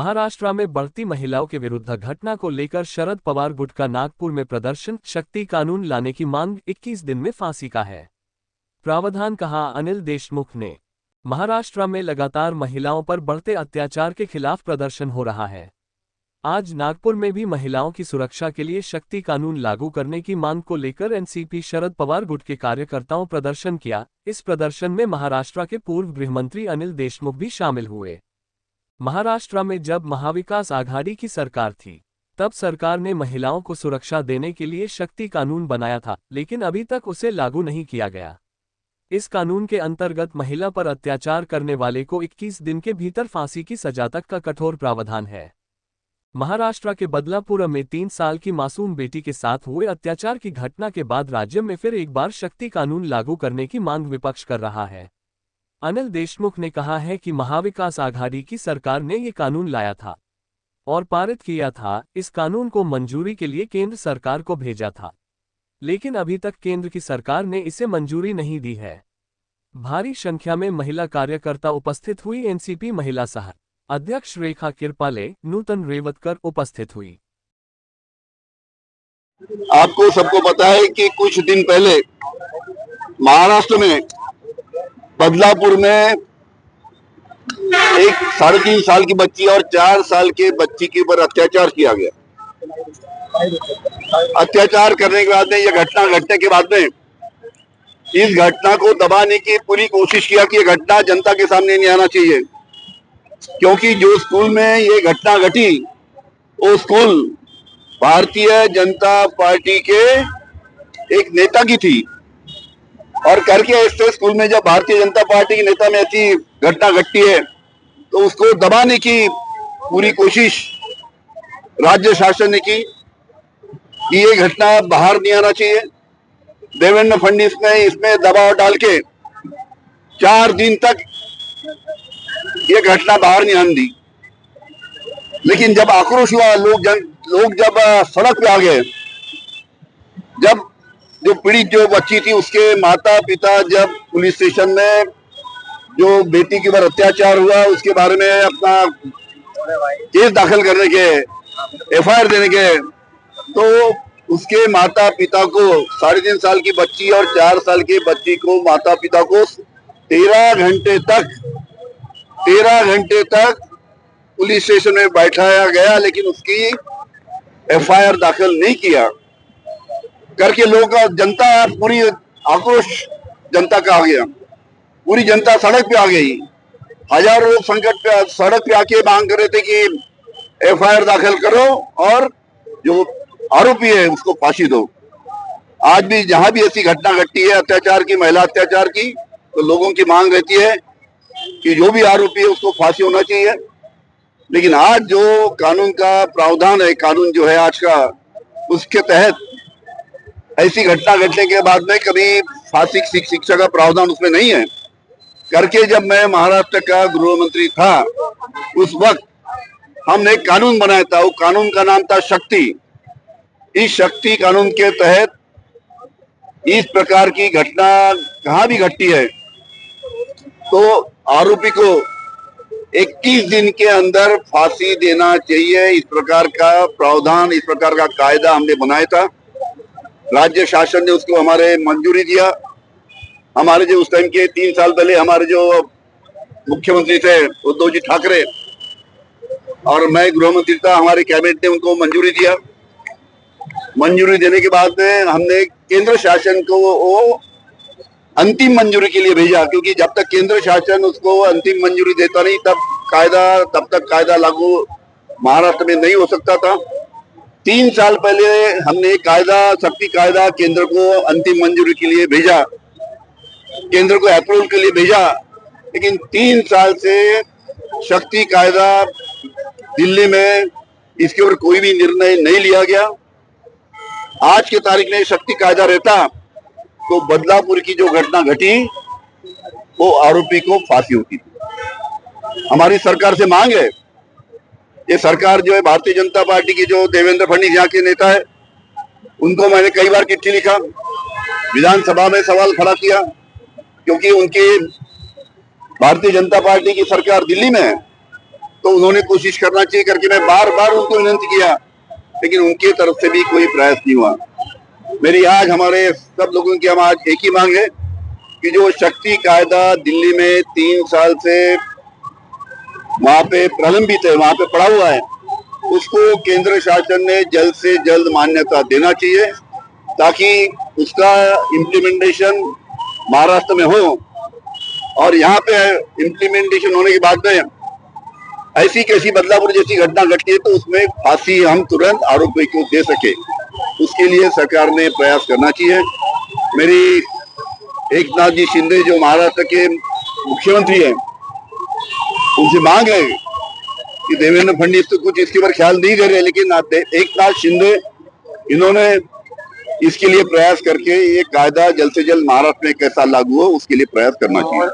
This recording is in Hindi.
महाराष्ट्र में बढ़ती महिलाओं के विरुद्ध घटना को लेकर शरद पवार गुट का नागपुर में प्रदर्शन। शक्ति कानून लाने की मांग, 21 दिन में फांसी का है प्रावधान, कहा अनिल देशमुख ने। महाराष्ट्र में लगातार महिलाओं पर बढ़ते अत्याचार के खिलाफ प्रदर्शन हो रहा है। आज नागपुर में भी महिलाओं की सुरक्षा के लिए शक्ति कानून लागू करने की मांग को लेकर एनसीपी शरद पवार गुट के कार्यकर्ताओं प्रदर्शन किया। इस प्रदर्शन में महाराष्ट्र के पूर्व गृहमंत्री अनिल देशमुख भी शामिल हुए। महाराष्ट्र में जब महाविकास आघाड़ी की सरकार थी, तब सरकार ने महिलाओं को सुरक्षा देने के लिए शक्ति कानून बनाया था, लेकिन अभी तक उसे लागू नहीं किया गया। इस कानून के अंतर्गत महिला पर अत्याचार करने वाले को 21 दिन के भीतर फांसी की सजा तक का कठोर प्रावधान है। महाराष्ट्र के बदलापुर में 3 साल की मासूम बेटी के साथ हुए अत्याचार की घटना के बाद राज्य में फिर एक बार शक्ति कानून लागू करने की मांग विपक्ष कर रहा है। अनिल देशमुख ने कहा है कि महाविकास आघाड़ी की सरकार ने ये कानून लाया था और पारित किया था। इस कानून को मंजूरी के लिए केंद्र सरकार को भेजा था, लेकिन अभी तक केंद्र की सरकार ने इसे मंजूरी नहीं दी है। भारी संख्या में महिला कार्यकर्ता उपस्थित हुई। एनसीपी महिला सह अध्यक्ष रेखा किरपाले, नूतन रेवतकर उपस्थित हुई। आपको सबको पता है कि कुछ दिन पहले महाराष्ट्र में बदलापुर में एक 3.5 साल की बच्ची और 4 साल के बच्ची के ऊपर अत्याचार किया गया। अत्याचार करने के बाद में, यह घटना घटने के बाद में, इस घटना को दबाने की पूरी कोशिश किया कि यह घटना जनता के सामने नहीं आना चाहिए, क्योंकि जो स्कूल में ये घटना घटी वो स्कूल भारतीय जनता पार्टी के एक नेता की थी। और करके ऐसे स्कूल में जब भारतीय जनता पार्टी के नेता में ऐसी घटना घटती है तो उसको दबाने की पूरी कोशिश राज्य शासन ने की कि ये घटना बाहर नहीं आना चाहिए। देवेंद्र फडणवीस ने इसमें दबाव डाल के 4 दिन तक ये घटना बाहर नहीं आने दी। लेकिन जब आक्रोश हुआ, लोग जब सड़क पे आ गए, जब जो पीड़ित जो बच्ची थी उसके माता पिता जब पुलिस स्टेशन में जो बेटी के ऊपर अत्याचार हुआ उसके बारे में अपना केस दाखिल करने के, एफआईआर देने के, तो उसके माता पिता को 3.5 साल की बच्ची और 4 साल की बच्ची को माता पिता को 13 घंटे तक पुलिस स्टेशन में बैठाया गया, लेकिन उसकी एफआईआर दाखिल नहीं किया। करके लोग, जनता, पूरी आक्रोश जनता का आ गया, पूरी जनता सड़क पे आ गई। हजारों लोग सड़क पे आके मांग कर रहे थे कि एफआईआर दाखिल करो और जो आरोपी है उसको फांसी दो। आज भी जहां भी ऐसी घटना घटती है अत्याचार की, महिला अत्याचार की, तो लोगों की मांग रहती है कि जो भी आरोपी है उसको फांसी होना चाहिए। लेकिन आज जो कानून का प्रावधान है, कानून जो है आज का, उसके तहत ऐसी घटना घटने के बाद में कभी फांसी की शिक्षा का प्रावधान उसमें नहीं है। करके जब मैं महाराष्ट्र का गृह मंत्री था उस वक्त हमने एक कानून बनाया था, वो कानून का नाम था शक्ति। इस शक्ति कानून के तहत इस प्रकार की घटना कहाँ भी घटती है तो आरोपी को 21 दिन के अंदर फांसी देना चाहिए। इस प्रकार का प्रावधान, इस प्रकार का कायदा हमने बनाया था। राज्य शासन ने उसको हमारे मंजूरी दिया। हमारे जो उस टाइम के 3 साल पहले हमारे जो मुख्यमंत्री थे उद्धव जी ठाकरे और मैं गृह मंत्री था, हमारे कैबिनेट ने उनको मंजूरी दिया। मंजूरी देने के बाद में हमने केंद्र शासन को वो अंतिम मंजूरी के लिए भेजा, क्योंकि जब तक केंद्र शासन उसको अंतिम मंजूरी देता नहीं तब तक कायदा लागू महाराष्ट्र में नहीं हो सकता था। 3 साल पहले हमने कायदा, शक्ति कायदा केंद्र को अंतिम मंजूरी के लिए भेजा, केंद्र को अप्रूवल के लिए भेजा, लेकिन 3 साल से शक्ति कायदा दिल्ली में इसके ऊपर कोई भी निर्णय नहीं लिया गया। आज की तारीख में शक्ति कायदा रहता तो बदलापुर की जो घटना घटी वो आरोपी को फांसी होती थी। हमारी सरकार से मांग है, ये सरकार जो है भारतीय जनता पार्टी की, जो देवेंद्र फडणवीस यहाँ के नेता है, उनको मैंने कई बार चिट्ठी लिखा, विधानसभा में सवाल खड़ा किया, क्योंकि उनकी भारतीय जनता पार्टी की सरकार दिल्ली में है तो उन्होंने कोशिश करना चाहिए करके मैं बार बार उनको विनती किया, लेकिन उनकी तरफ से भी कोई प्रयास नहीं हुआ। मेरी आज हमारे सब लोगों की हम आज एक ही मांग है कि जो शक्ति कायदा दिल्ली में 3 साल से वहां पे प्रलंबित है, वहां पे पड़ा हुआ है, उसको केंद्र शासन ने जल्द से जल्द मान्यता देना चाहिए ताकि उसका इम्प्लीमेंटेशन महाराष्ट्र में हो। और यहाँ पे इम्प्लीमेंटेशन होने के बाद में ऐसी कैसी बदलापुर जैसी घटना घटती है तो उसमें फांसी हम तुरंत आरोपी को दे सके, उसके लिए सरकार ने प्रयास करना चाहिए। मेरी एकनाथ जी शिंदे जो महाराष्ट्र के मुख्यमंत्री हैं, उनसे मांग है कि देवेंद्र फडणवीस तो कुछ इसके ऊपर ख्याल नहीं कर रहे, लेकिन एकनाथ शिंदे इन्होंने इसके लिए प्रयास करके ये कायदा जल्द से जल्द महाराष्ट्र में कैसा लागू हो उसके लिए प्रयास करना चाहिए।